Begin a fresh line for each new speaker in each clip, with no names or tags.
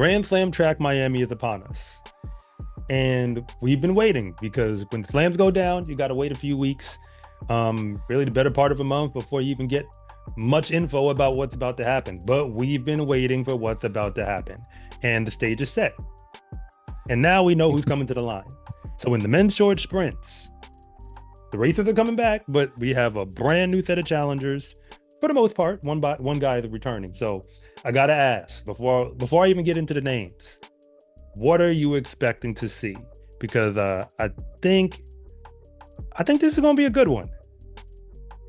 Grand Slam track Miami is upon us. And we've been waiting because when slams go down, you got to wait a few weeks, really the better part of a month before you even get much info about what's about to happen. But we've been waiting for what's about to happen. And the stage is set. And now we know who's coming to the line. So in the men's short sprints, the races are coming back, but we have a brand new set of challengers. For the most part, one guy is returning. So I gotta ask before I even get into the names, what are you expecting to see? Because I think this is gonna be a good one.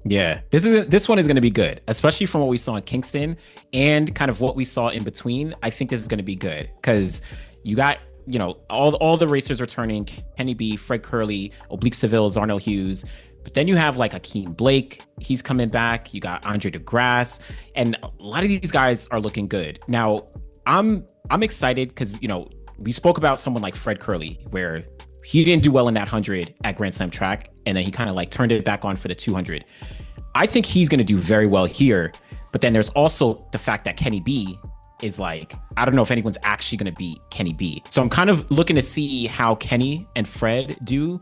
Yeah, this one is going to be good, especially from what we saw in Kingston and kind of what we saw in between. I think this is going to be good because you got, all the racers returning: Kenny B, Fred Curley, Oblique Seville, Zarnell Hughes. But then you have like Akeem Blake, he's coming back. You got Andre DeGrasse, and a lot of these guys are looking good. Now, I'm excited because we spoke about someone like Fred Curley, where he didn't do well in that 100 at Grand Slam track, and then he kind of like turned it back on for the 200. I think he's going to do very well here, but then there's also the fact that Kenny B is like, I don't know if anyone's actually going to beat Kenny B. So I'm kind of looking to see how Kenny and Fred do,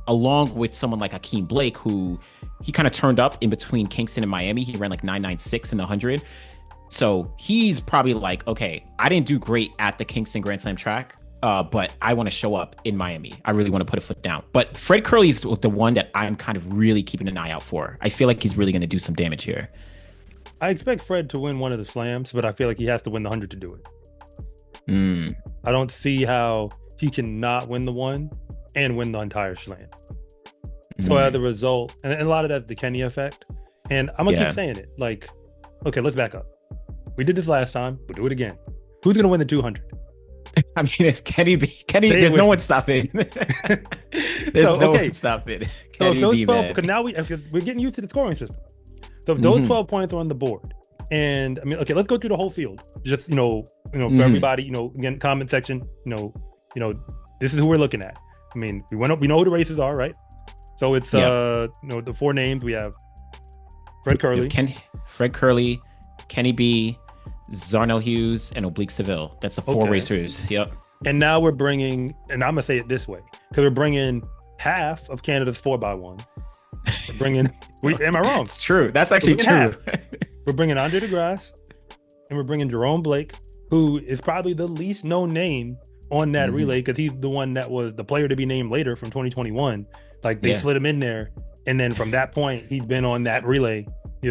along with someone like Akeem Blake, who he kind of turned up in between Kingston and Miami. He ran like 996 in the 100. So he's probably like, okay, I didn't do great at the Kingston Grand Slam track, but I want to show up in Miami. I really want to put a foot down. But Fred Curley is the one that I'm kind of really keeping an eye out for. I feel like he's really going to do some damage here.
I expect Fred to win one of the slams, but I feel like he has to win the 100 to do it. I don't see how he can not win the one and win the entire slam. So as a result, and a lot of that's the Kenny effect. And I'm going to keep saying it. Like, okay, let's back up. We did this last time. We'll do it again. Who's going to win the 200?
I mean, it's Kenny B. There's no one stopping. There's no one stopping.
So if those 12, because now we're getting used to the scoring system. So if those 12 points are on the board, and I mean, okay, let's go through the whole field. Just for everybody, again, comment section, this is who we're looking at. I mean, we know who the races are, right? So it's the 4 names. We have Fred Curley,
Fred Curley, Kenny B, Zarnell Hughes, and Oblique Seville. That's the 4 racers. Yep.
And now we're bringing, and I'm gonna say it this way, because we're bringing half of Canada's 4x1. We're bringing. Am I wrong?
It's true. That's actually true.
We're bringing Andre DeGrasse, and we're bringing Jerome Blake, who is probably the least known name on that relay because he's the one that was the player to be named later from 2021. Like they slid him in there, and then from that point, he's been on that relay.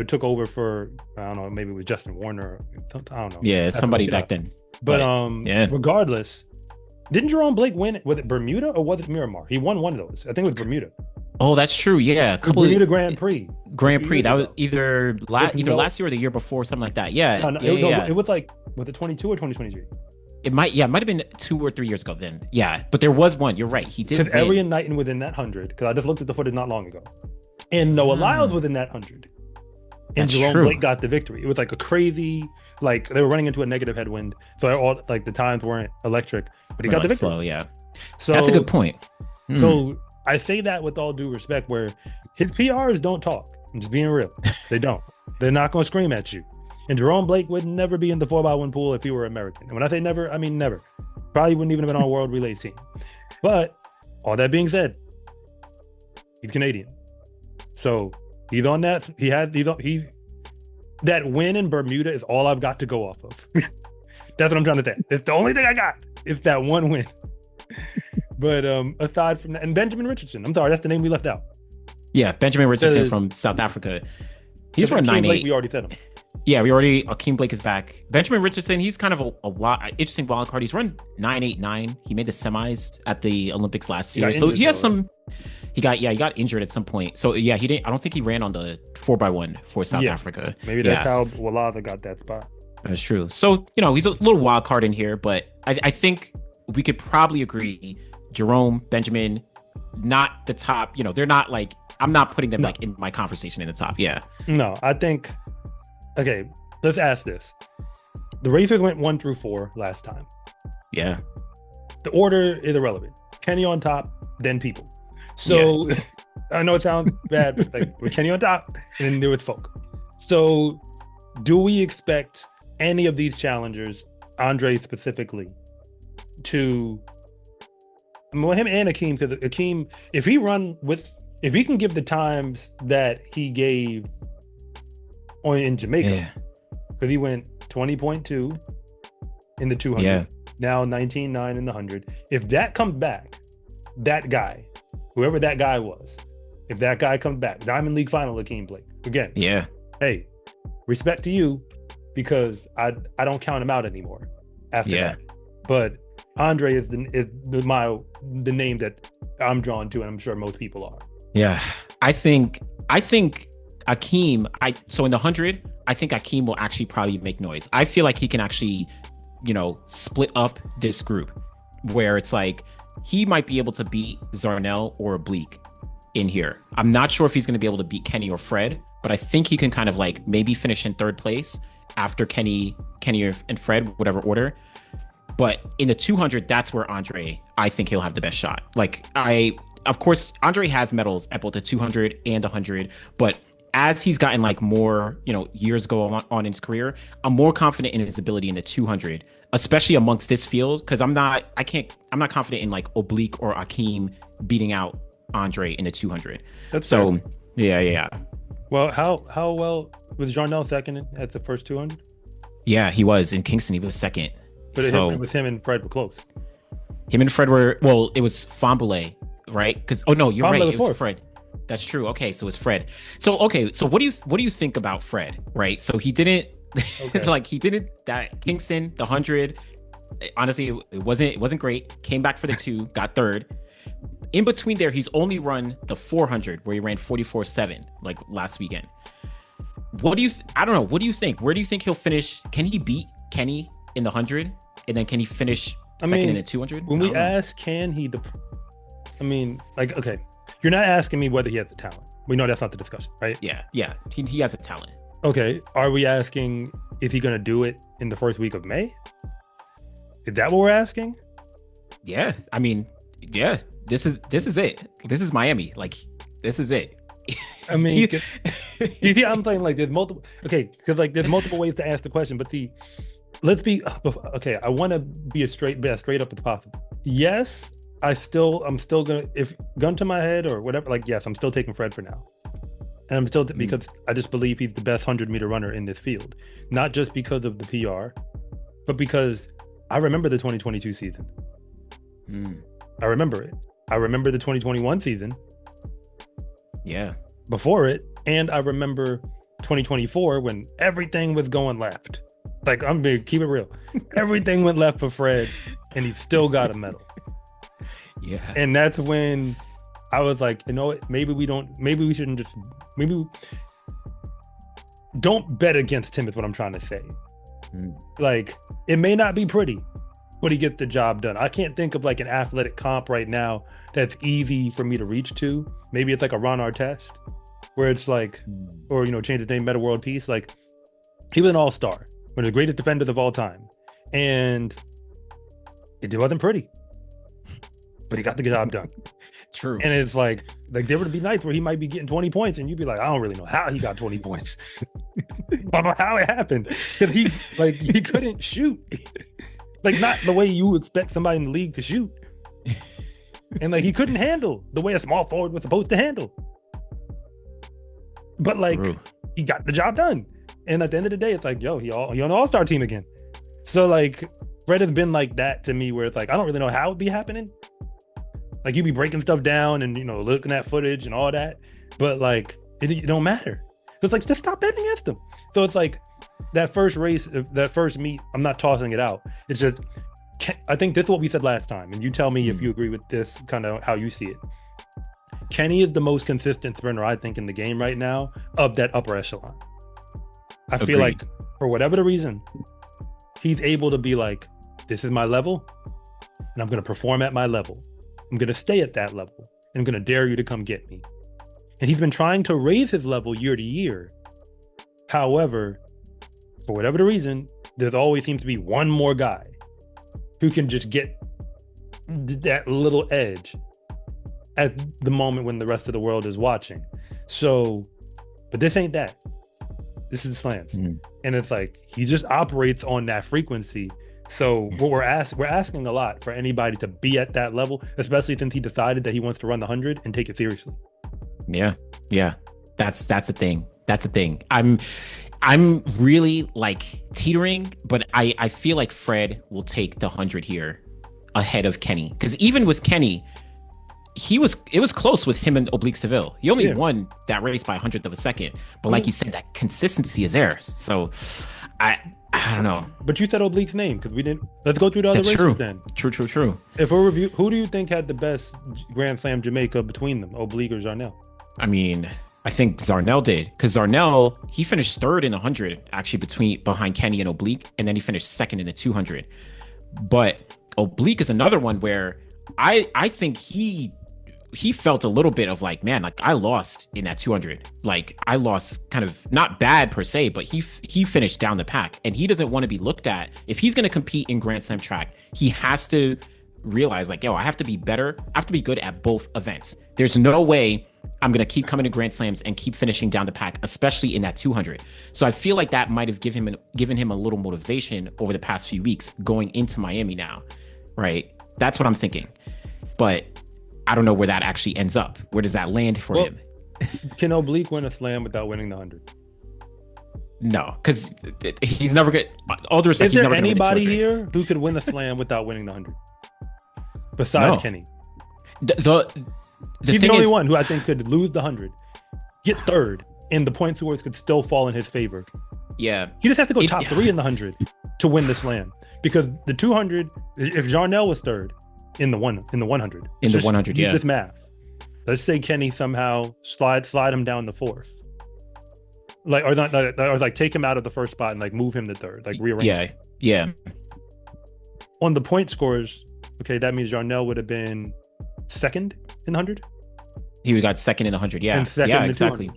Took over for, I don't know, maybe it was Justin Warner. I don't know.
Yeah, somebody back then.
But regardless, didn't Jerome Blake win? Was it Bermuda or was it Miramar? He won one of those. I think it was Bermuda.
Oh, that's true. Yeah,
Bermuda Grand Prix.
That was either last year or the year before, something like that. Yeah.
It was like, was it 22 or 2023?
It might have been 2 or 3 years ago then. Yeah, but there was one. You're right. He did.
Because Arian Knighton was in that 100. Because I just looked at the footage not long ago, and Noah Lyles was in that 100. And Jerome Blake got the victory. It was like a crazy, like they were running into a negative headwind, so all like the times weren't electric, but he got the victory.
Slow, yeah. So that's a good point.
So I say that with all due respect, where his PRs don't talk. I'm just being real. They don't. They're not going to scream at you. And Jerome Blake would never be in the 4x1 pool if he were American. And when I say never, I mean never. Probably wouldn't even have been on a world relay team. But all that being said, he's Canadian. So he's on that. That win in Bermuda is all I've got to go off of. That's what I'm trying to say. It's the only thing I got. It's that one win. But aside from that, and Benjamin Richardson. I'm sorry, that's the name we left out.
Yeah, Benjamin Richardson from South Africa. He's run 9.8.
We already said him.
Yeah, Akeem Blake is back. Benjamin Richardson, he's kind of a interesting wild card. He's run 9.89. He made the semis at the Olympics last year. So he has some. He got injured at some point. So yeah, he didn't. I don't think he ran on the 4x1 for South Africa.
Maybe that's how Walaza got that spot.
That's true. So he's a little wild card in here, but I think we could probably agree. Jerome, Benjamin, not the top. They're not like, I'm not putting them like in my conversation in the top. Yeah.
No, I think. Okay, let's ask this. The racers went 1 through 4 last time.
Yeah.
The order is irrelevant. Kenny on top, then people. So I know it sounds bad, but like with Kenny on top, and then there was folk. So do we expect any of these challengers Andre specifically to well, him and Akeem, because Akeem, if he can give the times that he gave in Jamaica, because he went 20.2 in the 200, now 19.9 in the 100. If that comes back, that guy, whoever that guy was, if that guy comes back, Diamond League final, Akeem Blake again.
Yeah.
Hey, respect to you, because I don't count him out anymore after that. But Andre is the name that I'm drawn to, and I'm sure most people are.
Yeah, I think Akeem. So in the 100, I think Akeem will actually probably make noise. I feel like he can actually, split up this group, where it's like he might be able to beat Zarnell or Oblique in here. I'm not sure if he's going to be able to beat Kenny or Fred, but I think he can kind of like maybe finish in third place after Kenny and Fred, whatever order. But in the 200, that's where Andre, I think he'll have the best shot. Of course, Andre has medals at both the 200 and 100, but as he's gotten like more, years go on in his career, I'm more confident in his ability in the 200, especially amongst this field, because I'm not confident in like Oblique or Akeem beating out Andre in the 200.
That's
so
fair.
Yeah.
Well, how well was Jarnell second at the first 200?
Yeah, he was in Kingston. He was second.
But with him and Fred were close.
Him and Fred were, well, it was Fambule, right? Because you're
Fambule
right. It
was
was Fred. That's true. Okay, so it's Fred. So what do you think about Fred? Right. So he didn't he didn't that Kingston, the 100. Honestly, it wasn't great. Came back for the 2, got third. In between there, he's only run the 400 where he ran 44.7 like last weekend. I don't know. What do you think? Where do you think he'll finish? Can he beat Kenny in the 100? And then can he finish second in the 200?
When we ask, can he, okay, you're not asking me whether he has the talent. We know that's not the discussion, right?
Yeah. He has a talent.
Okay. Are we asking, is he going to do it in the first week of May? Is that what we're asking?
Yeah. Yeah. This is it. This is Miami. Like, this is it.
I'm playing like there's multiple. Okay, because like there's multiple ways to ask the question, but let's be okay. I want to be as straight up as possible. Yes, I'm still gonna, if gun to my head or whatever. Like, yes, I'm still taking Fred for now, and I'm still because I just believe he's the best 100-meter runner in this field, not just because of the PR, but because I remember the 2022 season. I remember it. I remember the 2021 season.
Yeah.
Before it, and I remember 2024 when everything was going left. Like, I'm big, keep it real. Everything went left for Fred, and he still got a medal.
Yeah.
And that's when I was like, maybe we shouldn't don't bet against him is what I'm trying to say. Like, it may not be pretty, but he gets the job done. I can't think of like an athletic comp right now that's easy for me to reach to. Maybe it's like a Ron Artest, where it's like, or change his name, Meta World Peace. Like, he was an all-star, one of the greatest defenders of all time, and it wasn't pretty, but he got the job done.
True.
And it's like there would be nights where he might be getting 20 points, and you'd be like, I don't really know how he got 20 points. I don't know how it happened, because he couldn't shoot. Like, not the way you expect somebody in the league to shoot. And like, he couldn't handle the way a small forward was supposed to handle. But like, he got the job done. And at the end of the day, it's like, he on the all-star team again. So like, Fred has been like that to me, where it's like, I don't really know how it'd be happening. Like, you be breaking stuff down and looking at footage and all that, but like, it don't matter. So it's like, just stop betting against them. So it's like, that first race, that first meet, I'm not tossing it out. It's just, I think this is what we said last time, and you tell me if you agree with this, kind of how you see it. Kenny is the most consistent sprinter, I think, in the game right now of that upper echelon. I feel like, for whatever the reason, he's able to be like, this is my level, and I'm going to perform at my level. I'm going to stay at that level, and I'm going to dare you to come get me. And he's been trying to raise his level year to year. However, for whatever the reason, there always seems to be one more guy who can just get that little edge at the moment when the rest of the world is watching. So, but this ain't that. This is slams. And it's like, he just operates on that frequency So what we're asking a lot for anybody to be at that level, especially since he decided that he wants to run the 100 and take it seriously.
Yeah, yeah. That's a thing. That's a thing. I'm really like teetering, but I feel like Fred will take the 100 here ahead of Kenny, because even with Kenny, it was close with him and Oblique Seville. He only won that race by 100th of a second, but like you said, that consistency is there. So I don't know.
But you said Oblique's name because we didn't. Let's go through the other races then.
True.
If we review, who do you think had the best Grand Slam Jamaica between them, Oblique or Jarnell?
I mean, I think Zarnell did, because Zarnell, he finished third in the 100 actually behind Kenny and Oblique, and then he finished second in the 200. But Oblique is another one where I think he felt a little bit of like, man, like I lost in that 200. Like I lost kind of not bad per se, but he finished down the pack, and he doesn't want to be looked at. If he's going to compete in Grand Slam track, he has to realize like, yo, I have to be better. I have to be good at both events. There's no way I'm going to keep coming to Grand Slams and keep finishing down the pack, especially in that 200. So I feel like that might have given him a little motivation over the past few weeks going into Miami now, right? That's what I'm thinking. But I don't know where that actually ends up. Where does that land for him?
Can Oblique win a slam without winning the 100?
No, because he's never good. All due respect,
is there anybody here who could win the slam without winning the 100 besides Kenny? He's the only one who I think could lose the 100, get third, and the point scores could still fall in his favor.
Yeah,
he just has to go top 3 in the 100 to win the slam, because the 200, if Jarnell was third in the 100,
yeah,
this math. Let's say Kenny somehow slide him down to 4th, like or like take him out of the first spot and like move him to 3rd, like rearrange.
Yeah.
On the point scores, okay, that means Jarnell would have been second in the 100.
He got second in the 100. Yeah, exactly.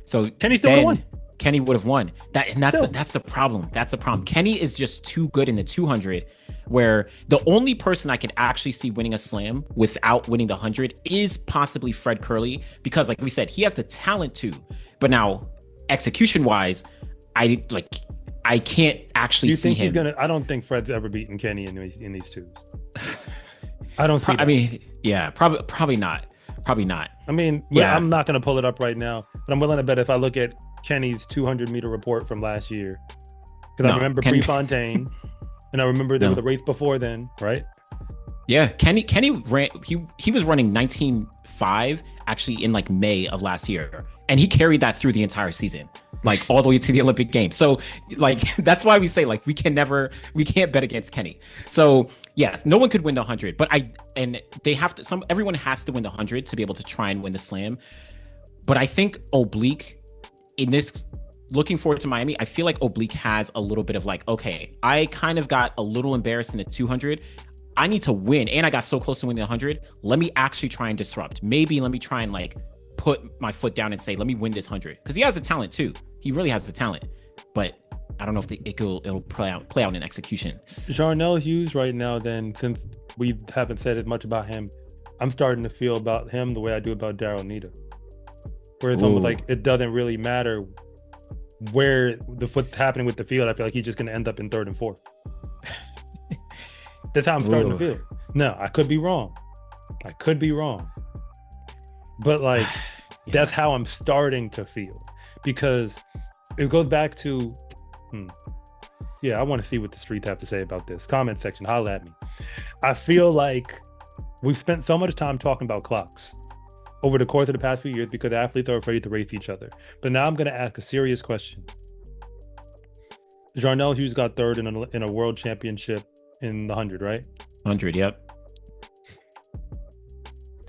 So
Kenny still would have won.
Kenny would have won. That's the problem. That's the problem. Kenny is just too good in the 200, where the only person I can actually see winning a slam without winning the 100 is possibly Fred Curley, because like we said, he has the talent too. But now, execution wise, I can't actually see him.
I don't think Fred's ever beaten Kenny in these twos. I don't see that.
I mean, yeah, probably not. Probably not.
I mean, yeah, I'm not going to pull it up right now, but I'm willing to bet if I look at Kenny's 200-meter report from last year, because I remember Prefontaine, and I remember there was the race before then, right?
Yeah, Kenny ran. He was running 19.5 actually in like May of last year, and he carried that through the entire season, like all the way to the Olympic Games. So like that's why we say like we can't bet against Kenny. So yeah, no one could win the 100, but everyone has to win the 100 to be able to try and win the slam. But I think Oblique in this, looking forward to Miami, I feel like Oblique has a little bit of like, okay, I kind of got a little embarrassed in the 200. I need to win, and I got so close to winning the 100. Let me actually try and disrupt. Maybe let me try and like put my foot down and say, let me win this 100, because he has the talent too. He really has the talent, but I don't know if it'll play out in execution.
Jarnell Hughes right now, then, since we haven't said as much about him, I'm starting to feel about him the way I do about Daryl Nita, where it's almost like it doesn't really matter where what's happening with the field. I feel like he's just going to end up in 3rd and 4th. That's how I'm starting to feel. No, I could be wrong. But like, that's how I'm starting to feel, because it goes back to, I want to see what the streets have to say about this. Comment section, holla at me. I feel like we've spent so much time talking about clocks over the course of the past few years because athletes are afraid to race each other. But now I'm going to ask a serious question. Jarnell Hughes got 3rd in a world championship in the 100, right?
100, yep.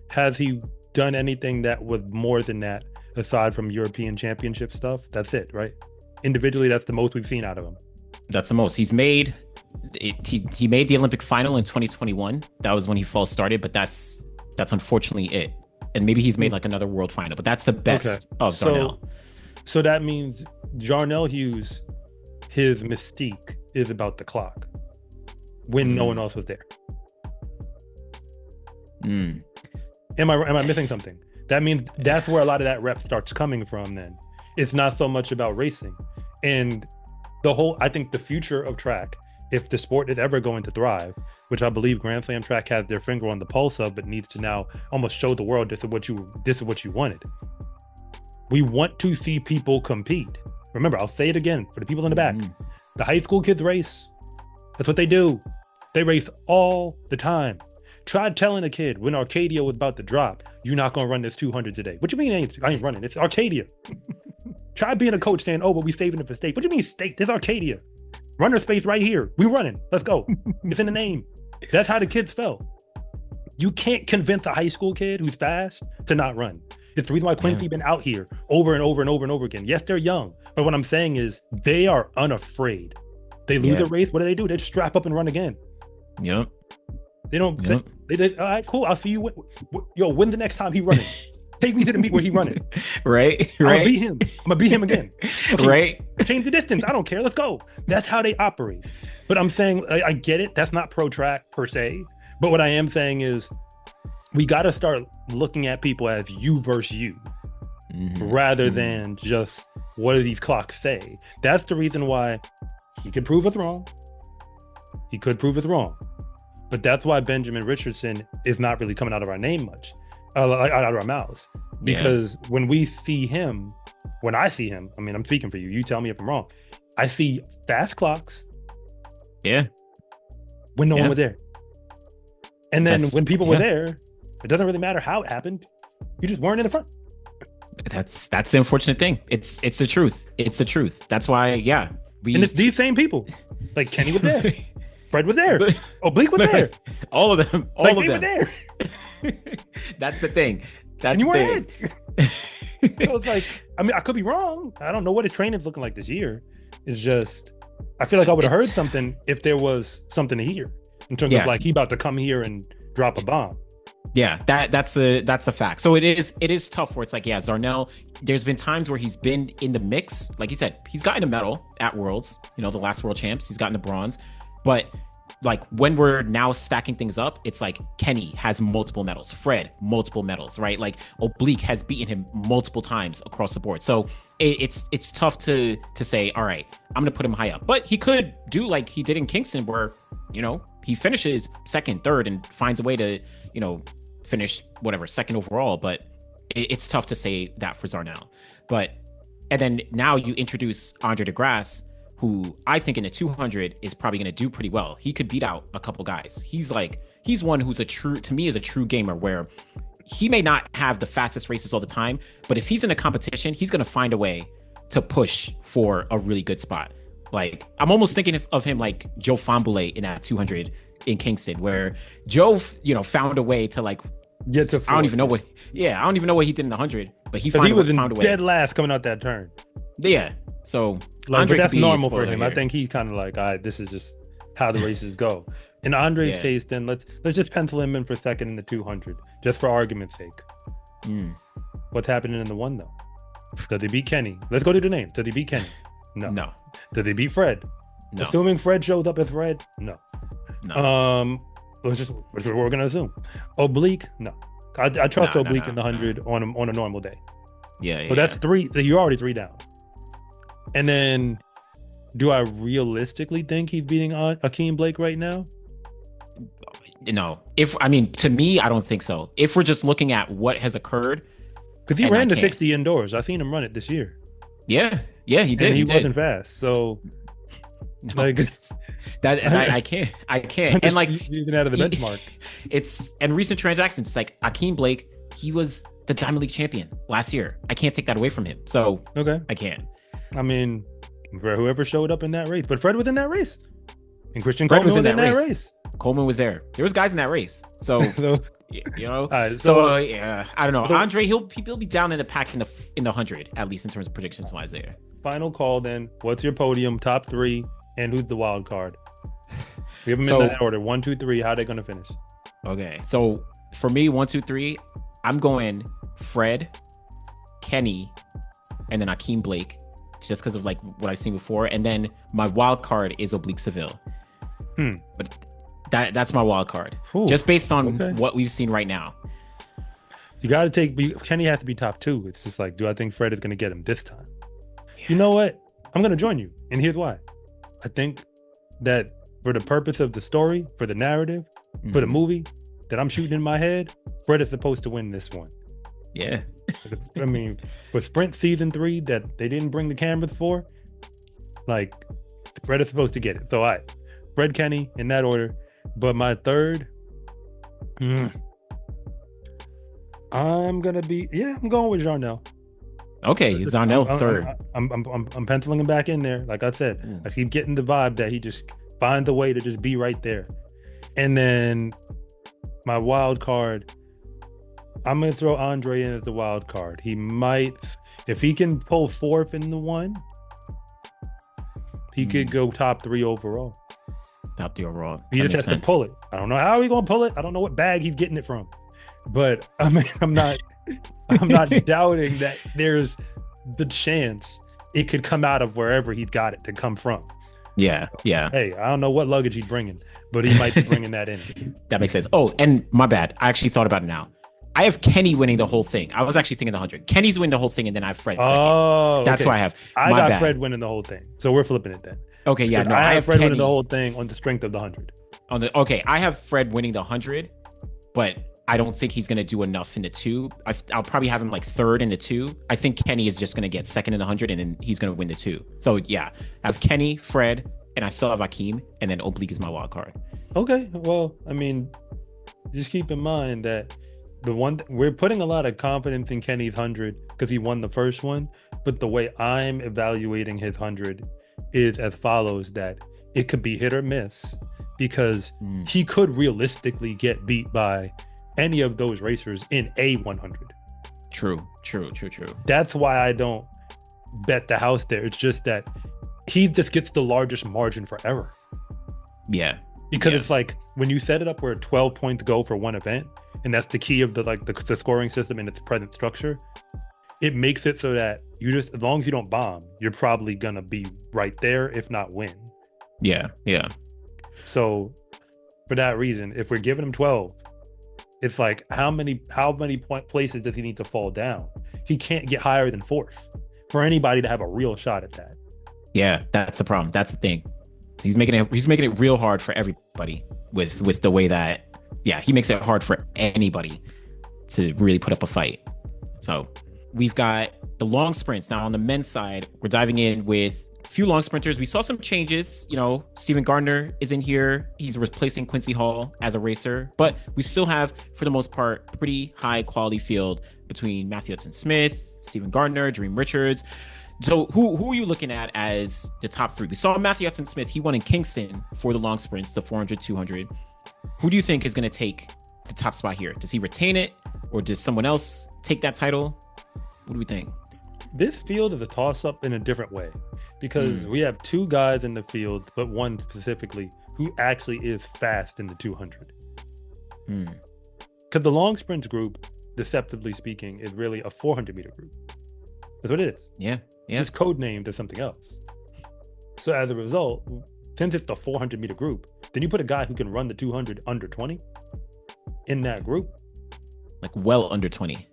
Has he done anything that was more than that aside from European championship stuff? That's it, right? Individually, that's the most we've seen out of him.
That's the most he's made. He made the Olympic final in 2021. That was when he first started, but that's unfortunately it. And maybe he's made like another world final, but that's the best of Zarnell.
So that means Jarnell Hughes, his mystique is about the clock when no one else was there. Am I missing something? That means that's where a lot of that rep starts coming from then. It's not so much about racing. And I think the future of track if the sport is ever going to thrive, which I believe Grand Slam track has their finger on the pulse of, but needs to now almost show the world this is what you wanted. We want to see people compete. Remember, I'll say it again for the people in the back. The high school kids race. That's what they do. They race all the time. Try telling a kid when Arcadia was about to drop, you're not going to run this 200 today. What you mean I ain't running? It's Arcadia. Try being a coach saying, oh, but we saving it for state. What do you mean state? This Arcadia. Runner space right here. We running. Let's go. It's in the name. That's how the kids felt. You can't convince a high school kid who's fast to not run. It's the reason why Quincy been out here over and over and over and over again. Yes, they're young, but what I'm saying is they are unafraid. They lose a race. What do? They just strap up and run again.
Yep.
They don't. They all right, cool. I'll see you. When's the next time he running? Take me to the meet where he running.
Right.
I'm gonna beat him. I'm gonna beat him again. Okay,
right.
Change the distance. I don't care. Let's go. That's how they operate. But I'm saying I get it. That's not pro track per se. But what I am saying is we got to start looking at people as you versus you, rather than just what do these clocks say. That's the reason why he could prove us wrong. He could prove us wrong. But that's why Benjamin Richardson is not really coming out of our name much, out of our mouths. Because when I see him, I mean, I'm speaking for you. You tell me if I'm wrong. I see fast clocks.
Yeah.
When no one was there. And then when people were there, it doesn't really matter how it happened. You just weren't in the front.
That's the unfortunate thing. It's the truth. It's the truth. That's why, and
it's these same people. Like Kenny was there. Fred was there. Oblique was there.
All of them. All of them.
Were there.
That's the thing. That's
and you
the
thing. So it's like, I mean, I could be wrong. I don't know what his training's looking like this year. It's just, I feel like I would have heard something if there was something to hear in terms of like he about to come here and drop a bomb.
Yeah, that's a fact. So it is tough where it's like, Zarnell, there's been times where he's been in the mix. Like you said, he's gotten a medal at Worlds, the last World Champs, he's gotten the bronze. But like when we're now stacking things up, it's like Kenny has multiple medals, Fred, multiple medals, right? Like Oblique has beaten him multiple times across the board. So it's tough to say, all right, I'm going to put him high up. But he could do like he did in Kingston where, he finishes second, third, and finds a way to, finish whatever, second overall. But it's tough to say that for Zarnell. And then now you introduce Andre DeGrasse, who I think in a 200 is probably going to do pretty well. He could beat out a couple guys. He's one who's a true gamer where he may not have the fastest races all the time, but if he's in a competition, he's going to find a way to push for a really good spot. Like I'm almost thinking of him like Joe Fambule in that 200 in Kingston, where Joe, found a way to like get to. I don't even know what he did in the 100, but he found a way.
Dead last coming out that turn.
Yeah. So
Andre, but that's normal for him. Here. I think he's kind of like, all right, this is just how the races go. In Andre's case, then let's just pencil him in for second in the 200, just for argument's sake. What's happening in the 1 though? Does he beat Kenny? Let's go to the names. Does he beat Kenny? No.
No.
Does he beat Fred?
No.
Assuming Fred shows up as Fred? No. We're gonna assume. Oblique? No. I trust Oblique in the 100 on a normal day.
Yeah.
So that's 3. You're already 3 down. And then, do I realistically think he's beating Akeem Blake right now?
No. To me, I don't think so. If we're just looking at what has occurred,
because he ran the 60 indoors. I've seen him run it this year.
Yeah, he did.
And he wasn't fast, so
I can't. And like
even out of the benchmark,
and recent transactions. It's like Akeem Blake. He was the Diamond League champion last year. I can't take that away from him. So I can't.
I mean, for whoever showed up in that race, but Fred was in that race, and Christian Coleman was in that race.
Coleman was there. There was guys in that race. So I don't know. Andre, he'll be down in the pack in the 100 at least in terms of predictions wise. There.
Final call then. What's your podium? Top 3, and who's the wild card? We have them in that order. 1, 2, 3. How are they going to finish?
Okay, so for me, 1, 2, 3. I'm going Fred, Kenny, and then Akeem Blake, just because of like what I've seen before. And then my wild card is Oblique Seville. But that's my wild card. Just based on what we've seen right now.
You got to Kenny has to be top 2. It's just like, do I think Fred is going to get him this time? Yeah. You know what? I'm going to join you. And here's why. I think that for the purpose of the story, for the narrative, for the
Mhm.
movie that I'm shooting in my head, Fred is supposed to win this one.
Yeah.
I mean, for Sprint season 3 that they didn't bring the cameras for, like Fred is supposed to get it. So Fred Kenny in that order. But my third, I'm going with Jarnell.
Okay, Zarnell third.
I'm penciling him back in there. Like I said, I keep getting the vibe that he just finds a way to just be right there. And then my wild card, I'm gonna throw Andre in as the wild card. He might, if he can pull fourth in the one, he could go top 3 overall.
Top 3 overall.
He just has to pull it. I don't know how he's gonna pull it. I don't know what bag he's getting it from. But I mean, I'm not doubting that there's the chance it could come out of wherever he's got it to come from.
Yeah.
Hey, I don't know what luggage he's bringing, but he might be bringing that in.
That makes sense. Oh, and my bad. I actually thought about it now. I have Kenny winning the whole thing. I was actually thinking the 100. Kenny's winning the whole thing, and then I have Fred second.
Oh,
that's
okay.
why I have.
I got Fred winning the whole thing, so we're flipping it then.
Okay, yeah, no,
I have Fred winning the whole thing on the strength of the 100.
I have Fred winning the 100, but I don't think he's going to do enough in the 2. I'll probably have him like third in the 2. I think Kenny is just going to get second in the 100, and then he's going to win the 2. So yeah, I have Kenny, Fred, and I still have Akeem, and then Oblique is my wild card.
Okay, well, I mean, just keep in mind that we're putting a lot of confidence in Kenny's 100 because he won the first one, but the way I'm evaluating his 100 is as follows: that it could be hit or miss because he could realistically get beat by any of those racers in a 100.
True.
That's why I don't bet the house there. It's just that he just gets the largest margin for error.
Yeah.
Because it's like when you set it up where 12 points go for one event, and that's the key of the scoring system in its present structure, it makes it so that you just, as long as you don't bomb, you're probably gonna be right there, if not win.
Yeah.
So for that reason, if we're giving him 12, it's like how many places does he need to fall down? He can't get higher than 4th for anybody to have a real shot at that.
Yeah, that's the problem. That's the thing. He's making it real hard for everybody with the way that he makes it hard for anybody to really put up a fight. So we've got the long sprints. Now on the men's side, we're diving in with a few long sprinters. We saw some changes. Steven Gardner is in here. He's replacing Quincy Hall as a racer, but we still have, for the most part, pretty high quality field between Matthew Hudson-Smith, Steven Gardner, Dream Richards. So who are you looking at as the top 3? We saw Matthew Hudson-Smith. He won in Kingston for the long sprints, the 400, 200. Who do you think is going to take the top spot here? Does he retain it, or does someone else take that title? What do we think?
This field is a toss-up in a different way because we have 2 guys in the field, but one specifically who actually is fast in the 200. Because the long sprints group, deceptively speaking, is really a 400-meter group. That's what it is.
Yeah.
It's just codenamed as something else. So as a result, since it's the 400-meter group, then you put a guy who can run the 200 under 20 in that group.
Like well under 20.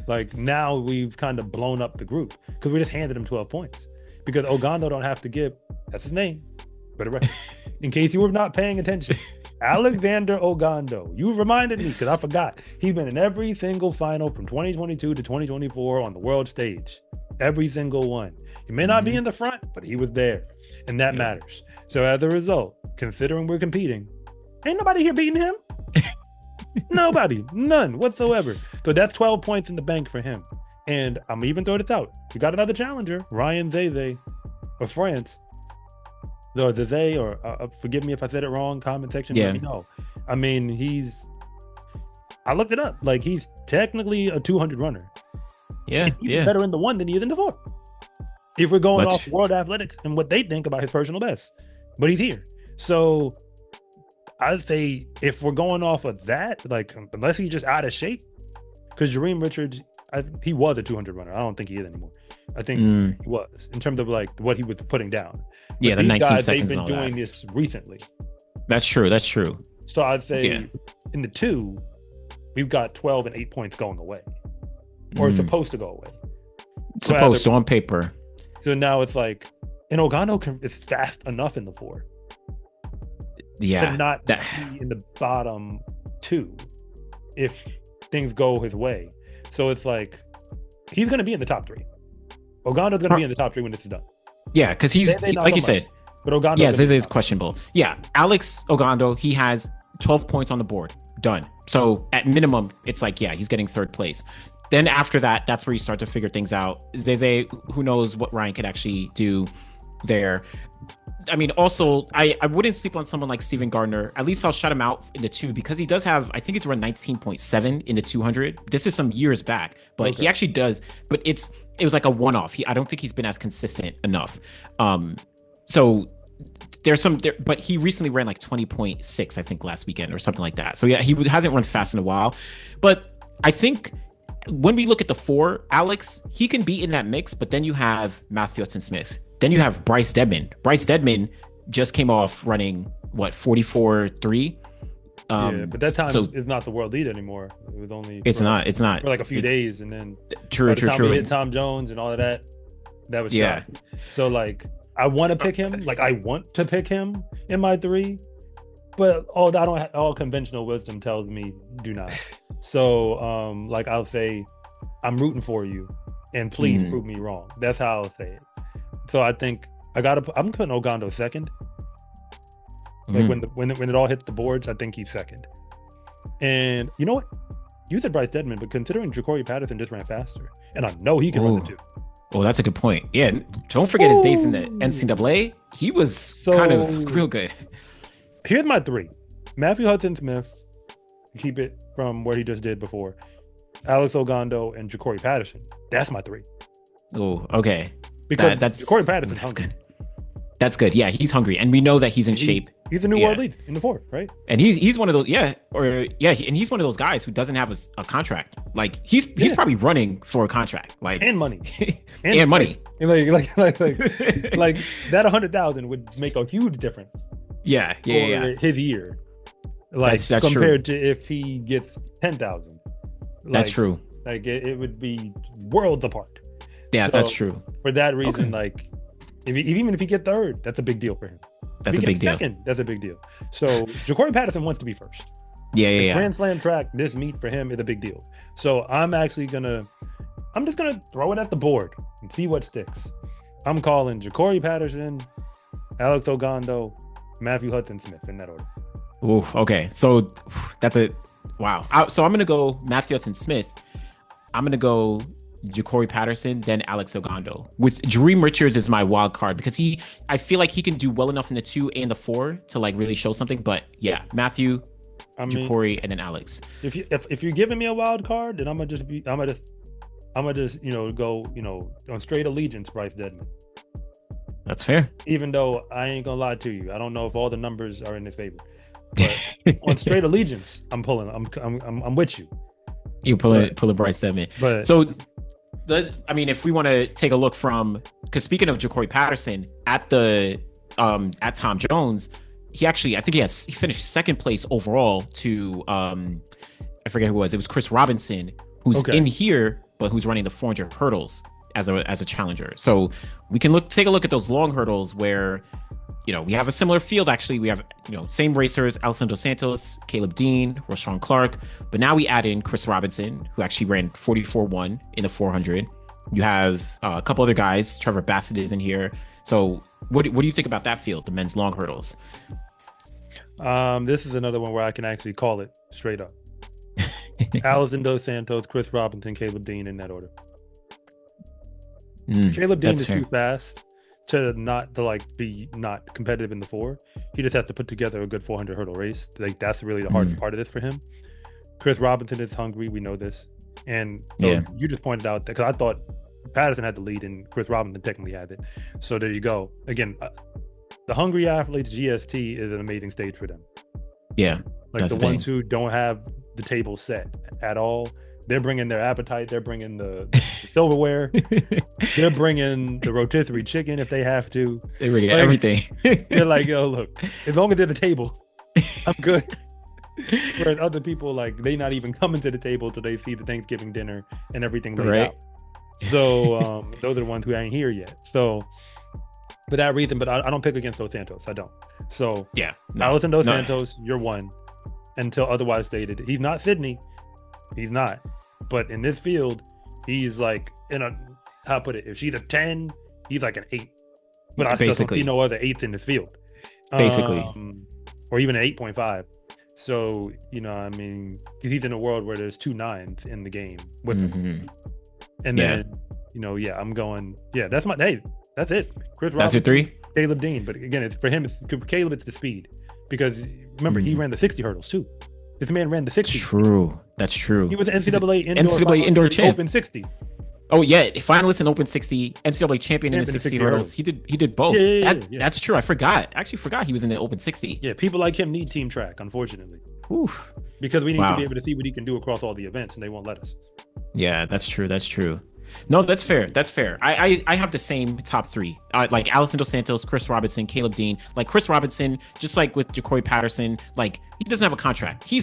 Like now we've kind of blown up the group because we just handed him 12 points because Ogando don't have to give, that's his name, but in case you were not paying attention, Alexander Ogando, you reminded me because I forgot. He's been in every single final from 2022 to 2024 on the world stage. Every single one. He may not be in the front, but he was there, and that matters. So as a result, considering we're competing, ain't nobody here beating him. Nobody, none whatsoever. So that's 12 points in the bank for him. And I'm even throwing it out. We got another challenger, Ryan Zeze of France. Or Zeze, or forgive me if I said it wrong. Comment section, let me know. I mean, I looked it up. Like he's technically a 200 runner.
Yeah,
he's better in the 1 than he is in the 4. If we're going off World Athletics and what they think about his personal best, but he's here. So I'd say if we're going off of that, like unless he's just out of shape, because Jareem Richards, he was a 200 runner. I don't think he is anymore. I think he was in terms of like what he was putting down. But
the 19
guys,
seconds.
They've been doing this recently.
That's true.
So I'd say in the 2, we've got 12 and 8 points going away, or supposed to go away.
So on paper.
So now it's like, and Ogando is fast enough in the 4. to
Yeah,
not
that
be in the bottom two if things go his way. So it's like he's going to be in the top three. Ogando's going to be in the top three when this is done.
yeah, because
Not
like
so
you
much,
said,
but Ogando's
yeah,
going to
Zeze
be
is
top.
questionable. Yeah, Alex Ogando, he has 12 points on the board. Done. So at minimum, it's like, yeah, he's getting third place. Then after that, that's where you start to figure things out. Zeze, who knows what Ryan could actually do there. I mean, also, I wouldn't sleep on someone like Steven Gardner. At least I'll shut him out in the two because he does have, I think he's run 19.7 in the 200. This is some years back, but he actually does. But it was like a one-off. I don't think he's been as consistent enough. So there's but he recently ran like 20.6, I think, last weekend or something like that. So yeah, he hasn't run fast in a while. But I think when we look at the four, Alex, he can be in that mix, but then you have Matthew Hudson-Smith. Then you have Bryce Deadman. Bryce Deadman just came off running, what, 44.3?
Yeah, but that time is not the world lead anymore. It was only
it's not
for like a few days, and then
true.
We hit Tom Jones and all of that. That was shot. So like I want to pick him. Like I want to pick him in my three, but all conventional wisdom tells me do not. So like I'll say I'm rooting for you, and please prove me wrong. That's how I'll say it. So I think I'm putting Ogando second. Like when it all hits the boards, I think he's second. And you know what? You said Bryce Deadman, but considering Ja'Cory Patterson just ran faster, and I know he can run the two.
Oh, that's a good point. Yeah, don't forget his days in the NCAA. He was kind of real good.
Here's my three: Matthew Hudson-Smith, keep it from where he just did before. Alex Ogando and Ja'Cory Patterson. That's my three.
Oh, okay.
Because Ja'Cory Patterson's hungry.
Good. That's good. Yeah, he's hungry, and we know that he's in shape.
He's a new world lead in the four, right?
And he's one of those, and he's one of those guys who doesn't have a contract. Like he's probably running for a contract, like
and money,
and money.
Like that 100,000 would make a huge difference.
Yeah.
His year, like that's compared to if he gets 10,000.
That's true.
Like it would be worlds apart.
Yeah, so, that's true.
For that reason, like even if he get third, that's a big deal for him.
That's a big deal.
Second, that's a big deal. So Ja'Cory Patterson wants to be first.
Yeah.
Grand Slam track, this meet for him is a big deal. So I'm just gonna throw it at the board and see what sticks. I'm calling Ja'Cory Patterson, Alex Ogando, Matthew Hudson-Smith in that order.
Ooh, okay. So that's wow. So I'm gonna go Matthew Hudson-Smith. I'm gonna go Ja'Cory Patterson, then Alex Ogando. With Jareem Richards is my wild card because I feel like he can do well enough in the 2 and the 4 to like really show something. But yeah, Matthew, Ja'Cory, and then Alex.
If you're giving me a wild card, then I'm gonna just go on straight allegiance, Bryce Deadman.
That's fair.
Even though I ain't gonna lie to you, I don't know if all the numbers are in his favor. But on straight allegiance, I'm with you.
You pulling Bryce Deadman.
But
so if we want to take a look because speaking of Ja'Cory Patterson at Tom Jones, I think he finished second place overall to I forget who it was. It was Chris Robinson, who's in here, but who's running the 400 hurdles as a challenger. So we can take a look at those long hurdles where we have a similar field. Actually, we have same racers: Alessandro Santos, Caleb Dean, Rashawn Clark. But now we add in Chris Robinson, who actually ran 44.1 in the 400. You have a couple other guys. Trevor Bassett is in here. So what do you think about that field, the men's long hurdles?
This is another one where I can actually call it straight up. Alessandro Santos, Chris Robinson, Caleb Dean in that order. Caleb Dean is too fast to be not competitive in the 4. He just has to put together a good 400 hurdle race. Like that's really the hardest part of this for him. Chris Robinson is hungry. We know this. And so you just pointed out that because I thought Patterson had the lead and Chris Robinson technically had it. So there you go. Again, the hungry athletes, GST is an amazing stage for them.
Yeah.
Like the ones who don't have the table set at all. They're bringing their appetite. They're bringing the silverware. They're bringing the rotisserie chicken if they have to.
They bring everything.
They're like, yo, look, as long as they're at the table, I'm good. Whereas other people, like, they not even coming to the table till they see the Thanksgiving dinner and everything laid out. So those are the ones who ain't here yet. So for that reason. But I don't pick against Dos Santos. I don't. So
Yeah, no,
Allison Dos
no.
Santos, you're one until otherwise stated. He's not Sydney. He's not. But in this field, he's like in a, how I put it, if she's a 10, he's like an 8. But I still don't see no other 8s in this field.
Basically.
Or even an 8.5. So, you know, I mean, he's in a world where there's 2 9s in the game with him. And then, you know, I'm going, that's my, hey, that's it. Chris Robinson,
that's your 3?
Caleb Dean. But again, it's for him, for Caleb, it's the speed. Because remember, he ran the 60 hurdles too. This man ran the 60.
True. That's true.
He was an NCAA
indoor champ.
Open 60.
Oh yeah, finalist in Open 60, NCAA champion in the 60 hurdles. He did both. That's true. I actually forgot he was in the Open 60.
Yeah, people like him need team track, unfortunately.
Oof.
Because we need to be able to see what he can do across all the events, and they won't let us.
Yeah, that's true. That's true. No, that's fair. That's fair. I have the same top 3. Like Allison Dos Santos, Chris Robinson, Caleb Dean. Like Chris Robinson, just like with Jacory Patterson, like he doesn't have a contract. He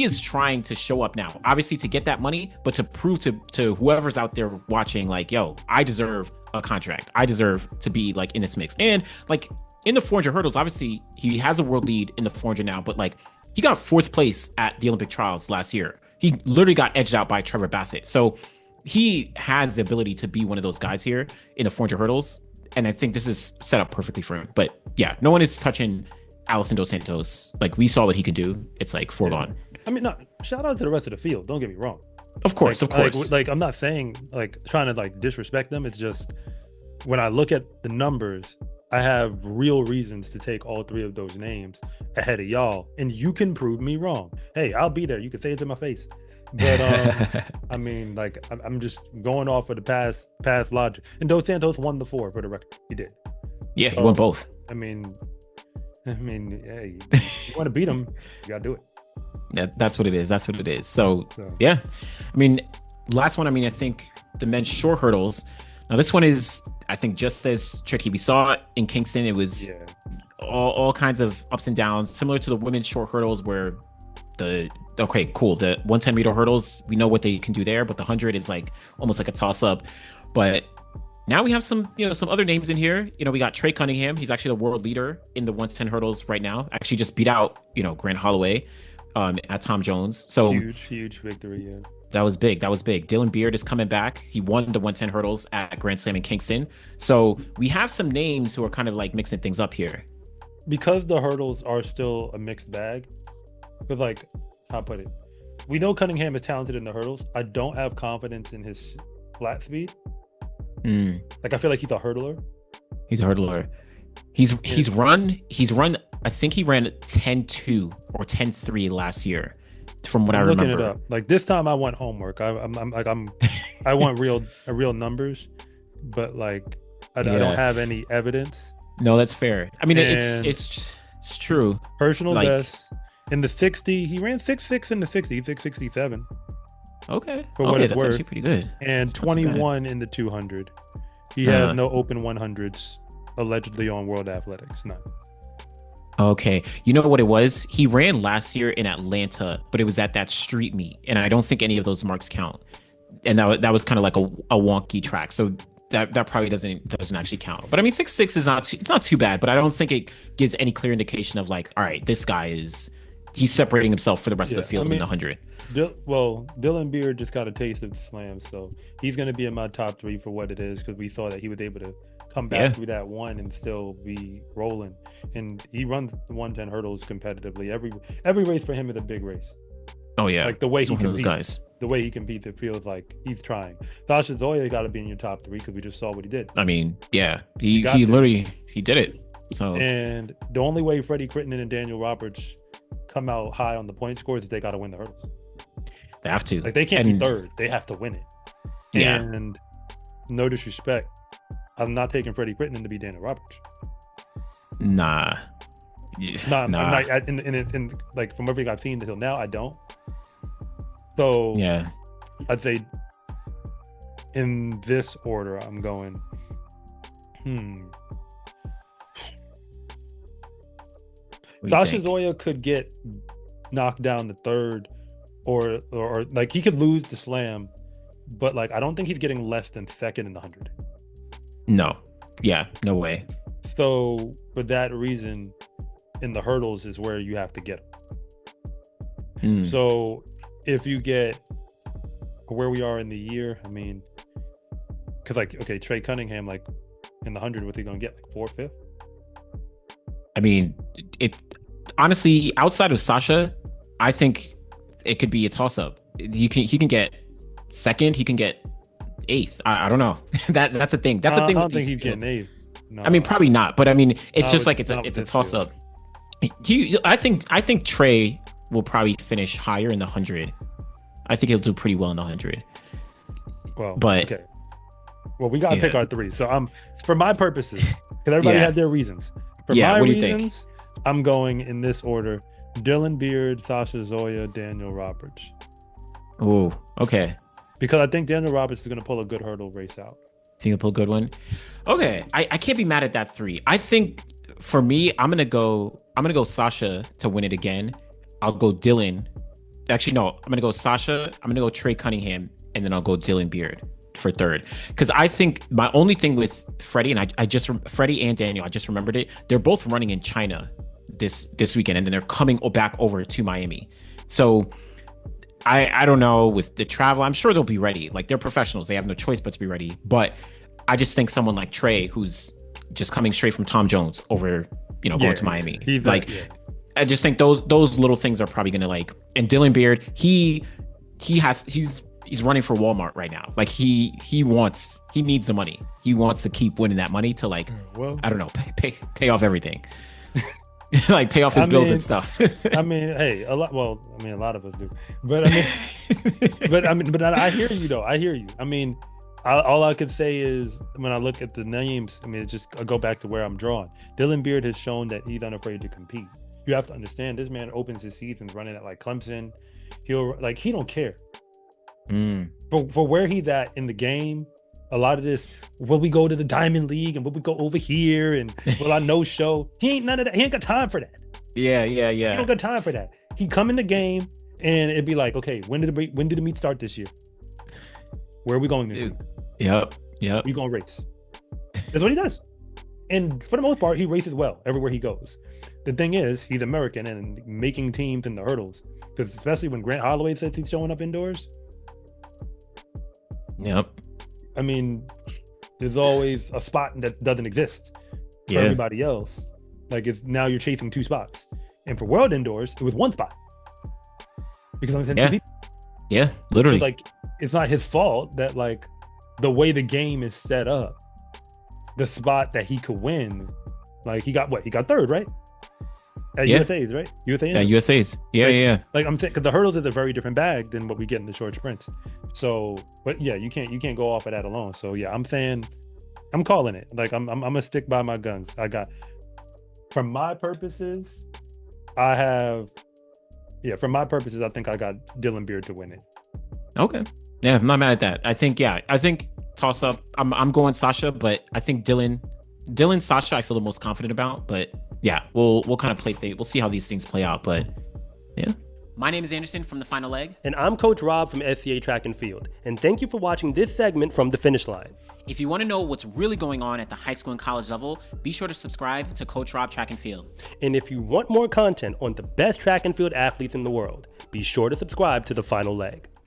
is trying to show up now, obviously to get that money, but to prove to whoever's out there watching, like, yo, I deserve a contract. I deserve to be like in this mix. And like in the 400 hurdles, obviously he has a world lead in the 400 now, but like he got 4th place at the Olympic trials last year. He literally got edged out by Trevor Bassett. So he has the ability to be one of those guys here in the 400 hurdles. And I think this is set up perfectly for him. But yeah, no one is touching Allison Dos Santos. Like we saw what he can do. It's like foregone.
I mean, no, shout out to the rest of the field. Don't get me wrong.
Of course.
Like I'm not saying like trying to like disrespect them. It's just when I look at the numbers, I have real reasons to take all 3 of those names ahead of y'all. And you can prove me wrong. Hey, I'll be there. You can say it to my face. But I mean, like I'm just going off of the past logic. And Dos Santos won the 4 for the record. He did.
Yeah, he won both.
I mean, hey, you want to beat him, you gotta do it.
Yeah, that's what it is. That's what it is. So yeah, I mean, last one. I mean, I think the men's short hurdles. Now this one is, I think, just as tricky. We saw it in Kingston. It was all kinds of ups and downs, similar to the women's short hurdles where the 110 meter hurdles, we know what they can do there, but the 100 is like almost like a toss up. But now we have some other names in here. You know, we got Trey Cunningham. He's actually the world leader in the 110 hurdles right now. Actually just beat out, Grant Holloway at Tom Jones. So
huge victory. Yeah.
That was big. Dylan Beard is coming back. He won the 110 hurdles at Grand Slam in Kingston. So we have some names who are kind of like mixing things up here.
Because the hurdles are still a mixed bag, but like, how I put it, we know Cunningham is talented in the hurdles. I don't have confidence in his flat speed. Like I feel like he's a hurdler.
He's a hurdler. He's run. I think he ran 10.2 or 10.3 last year, from what I remember.
Looking it up. Like this time, I want homework. I want real numbers, but like I don't have any evidence.
No, that's fair. I mean, it's true.
Personal best in the 60. He ran 6.6 in the 60. 6.67.
Okay.
For what it's
that's
worth.
Actually pretty good.
And
that's
21 in the 200. He has no open 100s allegedly on World Athletics. None.
Okay. You know what it was? He ran last year in Atlanta, but it was at that street meet, and I don't think any of those marks count. And that was kind of like a wonky track. So that probably doesn't actually count. But I mean, 6.6 is not too bad, but I don't think it gives any clear indication of like, all right, this guy he's separating himself for the rest of the field in the 100.
Dylan Beard just got a taste of the slam, so he's going to be in my top 3 for what it is, because we saw that he was able to come back through that one and still be rolling. And he runs the 110 hurdles competitively. Every race for him is a big race.
Oh yeah,
like the way he competes,
those guys.
The way he competes, it feels like he's trying. Sasha Zoya got to be in your top 3 because we just saw what he did.
I mean, yeah, he literally did it. So,
and the only way Freddie Crittenden and Daniel Roberts come out high on the point scores is they got to win the hurdles.
They have to.
Like they can't be third. They have to win it.
Yeah.
And no disrespect, I'm not taking Freddie Crittenden to be Daniel Roberts.
Nah.
I'm not, in like from everything I've seen until now, I don't. So
yeah,
I'd say in this order, I'm going. Sasha Zoya could get knocked down the third, or like he could lose the slam, but like I don't think he's getting less than second in the 100.
No, Yeah, no way.
So for that reason, in the hurdles is where you have to get them. So if you get where we are in the year, I mean, because like, okay, Trey Cunningham, like in the 100, what's he gonna get? Like fourth, fifth?
I mean, it honestly, outside of Sasha, I think it could be a toss up. He can get second, he can get eighth. I don't know. That's a thing. That's a thing.
I don't think he's getting eighth. No.
I mean, probably not. But I mean, it's just like it's a toss up. I think Trey will probably finish higher in the 100. I think he'll do pretty well in the 100.
Well,
but
okay. Well, we gotta pick our three. So for my purposes, because everybody had their reasons. For my reasons, I'm going in this order: Dylan Beard, Sasha Zoya, Daniel Roberts.
Oh, okay.
Because I think Daniel Roberts is gonna pull a good hurdle race out.
Think he'll pull a good one? Okay, I can't be mad at that three. I think for me, I'm gonna go Sasha to win it again. I'll go Dylan. Actually, no, I'm gonna go Sasha. I'm gonna go Trey Cunningham, and then I'll go Dylan Beard for third. Because I think my only thing with Freddie Freddie and Daniel, I just remembered it. They're both running in China this weekend, and then they're coming back over to Miami. So I don't know with the travel. I'm sure they'll be ready. Like, they're professionals. They have no choice but to be ready. But I just think someone like Trey, who's just coming straight from Tom Jones over, going to Miami. I just think those little things are probably gonna and Dylan Beard, he's running for Walmart right now. Like he needs the money. He wants to keep winning that money to I don't know, pay off everything. Pay off his bills and stuff.
I mean, hey, a lot of us do. But I hear you though. I hear you. I mean, all I could say is when I look at the names, I mean, I go back to where I'm drawn. Dylan Beard has shown that he's unafraid to compete. You have to understand, this man opens his seasons running at Clemson. He don't care. For where he's at in the game, a lot of this, will we go to the Diamond League and will we go over here and will I no show? He ain't none of that. He ain't got time for that.
Yeah.
He don't got time for that. He come in the game and it'd be like, okay, when did the meet start this year? Where are we going this week?
Yep.
We gonna race. That's what he does. And for the most part, he races well everywhere he goes. The thing is, he's American and making teams in the hurdles. Because especially when Grant Holloway says he's showing up indoors.
Yep.
I mean, there's always a spot that doesn't exist for everybody else. Now you're chasing two spots. And for World Indoors, it was one spot. Because I'm saying two people.
Yeah, literally.
So, it's not his fault that the way the game is set up, the spot that he could win, he got third, right? At USA's, right?
USA's. Yeah.
I'm saying, because the hurdles is a very different bag than what we get in the short sprints. So, but yeah, you can't go off of that alone. So yeah, I'm saying, I'm calling it. I'm gonna stick by my guns. For my purposes, I think I got Dylan Beard to win it.
Okay. Yeah, I'm not mad at that. I think toss up. I'm going Sasha, but I think Dylan Sasha I feel the most confident about. But yeah, we'll kind of we'll see how these things play out. But yeah.
My name is Anderson from The Final Leg.
And I'm Coach Rob from SCA Track and Field. And thank you for watching this segment from The Finish Line.
If you want to know what's really going on at the high school and college level, be sure to subscribe to Coach Rob Track and Field.
And if you want more content on the best track and field athletes in the world, be sure to subscribe to The Final Leg.